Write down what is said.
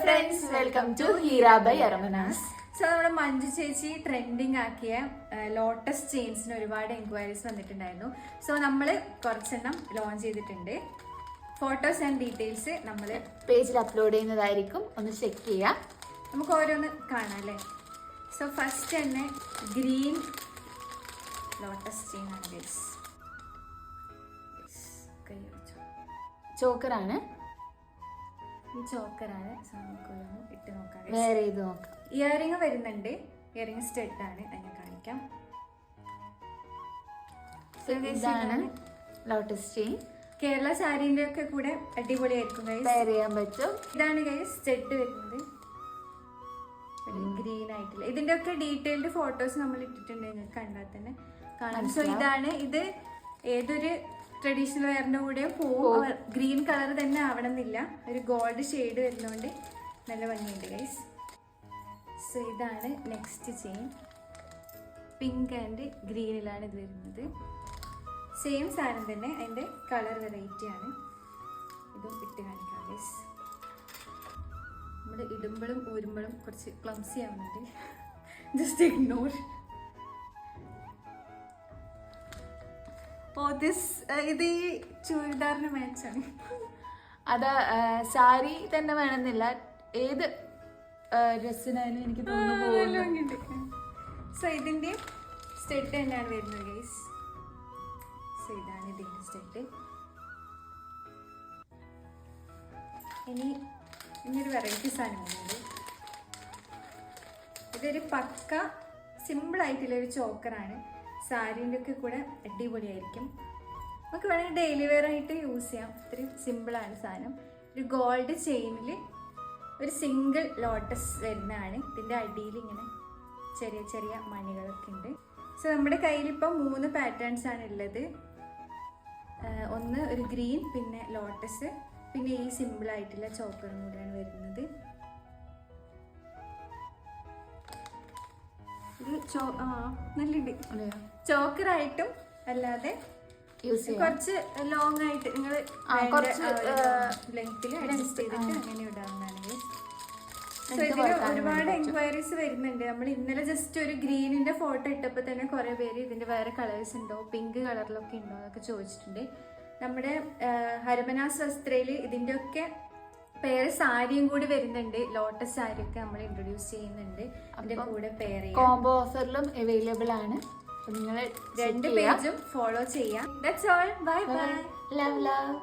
Friends, welcome to Heera by അർമനാസ്. So നമ്മുടെ മഞ്ജു ചേച്ചി ട്രെൻഡിങ് ആക്കിയ ലോട്ടസ് ചെയിൻസിന് ഒരുപാട് എൻക്വയറീസ് വന്നിട്ടുണ്ടായിരുന്നു. സോ നമ്മൾ കുറച്ചെണ്ണം ലോഞ്ച് ചെയ്തിട്ടുണ്ട്. ഫോട്ടോസ് ആൻഡ് ഡീറ്റെയിൽസ് നമ്മൾ പേജിൽ അപ്ലോഡ് ചെയ്യുന്നതായിരിക്കും, ഒന്ന് ചെക്ക് ചെയ്യാം. നമുക്ക് ഓരോന്ന് കാണാം അല്ലേ. സോ ഫസ്റ്റ് തന്നെ ഗ്രീൻ ലോട്ടസ് ചെയിൻ ആണ് ഗൈസ്. ചോക്കറാണ്, ഈ ചോക്കറാണ്. നമുക്കൊന്ന് ഇട്ട് നോക്കാം. വേറെ ഇത് നോക്കാം. ഇയറിംഗ് വരുന്നുണ്ട്, ഇയറിംഗ് സ്റ്റഡ് ആണ്, അതിനെ കാണിക്കാം. ഇതാണ് ലോട്ടസ് ചെയിൻ. കേരള സാരീന്റെ ഒക്കെ കൂടെ അടിപൊളിയായിരിക്കും ഗൈസ്, പെയർ ചെയ്യാൻ പറ്റും. ഇതാണ് ഗൈസ് സ്റ്റഡ് വരുന്നത്, ഗ്രീൻ ആയിട്ടില്ല. ഇതിന്റെ ഒക്കെ ഡീറ്റെയിൽഡ് ഫോട്ടോസ് നമ്മൾ ഇട്ടിട്ടുണ്ട്, നിങ്ങൾക്ക് കണ്ടാൽ തന്നെ കാണാം. സോ ഇതാണ്, ഇത് ഏതൊരു ട്രഡീഷണൽ വെയറിന്റെ കൂടെ പോകും. ഗ്രീൻ കളർ തന്നെ ആവണമെന്നില്ല, ഒരു ഗോൾഡ് ഷെയ്ഡ് വരുന്നതുകൊണ്ട് നല്ല ഭംഗിയുണ്ട് ഗൈസ്. സോ ഇതാണ് നെക്സ്റ്റ് ചെയിൻ, പിങ്ക് ആൻഡ് ഗ്രീനിലാണ് ഇത് വരുന്നത്. സെയിം സാധനം തന്നെ, അതിൻ്റെ കളർ വെറൈറ്റി ആണ്. ഇതും ഇട്ട് കാണിക്കാം ഗൈസ്. നമ്മൾ ഇടുമ്പോഴും ഊരുമ്പോഴും കുറച്ച് ക്ലംസി ആവുന്നുണ്ട്, ജസ്റ്റ് ഇഗ്നോർ. ഇത് ഈ ചുരിദാറിന് മാച്ചാണ്. അത് സാരി തന്നെ വേണമെന്നില്ല, ഏത് ഡ്രസ്സിനായാലും എനിക്ക് തോന്നുന്നു. സോ ഇതിൻ്റെ സ്റ്റെഡ് തന്നെയാണ് വരുന്നത് ഗൈസ്. സോ ഇതാണ് ഇതിൻ്റെ സ്റ്റെഡ്. ഇനിയൊരു വെറൈറ്റി സാധനമുണ്ട്. ഇതൊരു പക്ക സിമ്പിളായിട്ടുള്ളൊരു ചോക്കറാണ്. സാരീൻ്റെ ഒക്കെ കൂടെ അടിപൊളിയായിരിക്കും. നമുക്ക് വേണമെങ്കിൽ ഡെയിലി വെയർ ആയിട്ട് യൂസ് ചെയ്യാം. ഇത്രയും സിമ്പിളാണ് സാധനം. ഒരു ഗോൾഡ് ചെയിനിൽ ഒരു സിംഗിൾ ലോട്ടസ് വരുന്നതാണ്. ഇതിൻ്റെ അടിയിൽ ഇങ്ങനെ ചെറിയ ചെറിയ മണികളൊക്കെ ഉണ്ട്. സോ നമ്മുടെ കയ്യിലിപ്പോൾ 3 പാറ്റേൺസ് ആണ് ഉള്ളത്. ഒന്ന് ഒരു ഗ്രീൻ, പിന്നെ ലോട്ടസ്, പിന്നെ ഈ സിമ്പിളായിട്ടുള്ള ചോക്കറും കൂടെയാണ് വരുന്നത്. ഇത് നല്ലുണ്ട്. ചോക്കറായിട്ടും അല്ലാതെ കുറച്ച് ലോങ് ആയിട്ട് നിങ്ങൾ ലെങ്ത്തിൽ അഡ്ജസ്റ്റ് ചെയ്തിട്ട് അങ്ങനെ ഇടാവുന്നതാണ്. ഒരുപാട് എൻക്വയറീസ് വരുന്നുണ്ട്. നമ്മൾ ഇന്നലെ ജസ്റ്റ് ഒരു ഗ്രീനിന്റെ ഫോട്ടോ ഇട്ടപ്പോൾ തന്നെ കുറെ പേര് ഇതിന്റെ വേറെ കളേഴ്സ് ഉണ്ടോ, പിങ്ക് കളറിലൊക്കെ ഉണ്ടോ എന്നൊക്കെ ചോദിച്ചിട്ടുണ്ട്. നമ്മുടെ ഹർമനാസ് വസ്ത്രയിൽ ഇതിന്റെ ഒക്കെ പേര് സാരിയും കൂടി വരുന്നുണ്ട്. ലോട്ടസ് സാരി ഒക്കെ നമ്മൾ ഇൻട്രൊഡ്യൂസ് ചെയ്യുന്നുണ്ട്. അതിന്റെ കൂടെ പെയർ ചെയ്യാം. കോംബോ ഓഫറിലും അവൈലബിൾ ആണ്. നിങ്ങൾ 2 പേജും ഫോളോ ചെയ്യാം. That's all. Bye bye. Love love.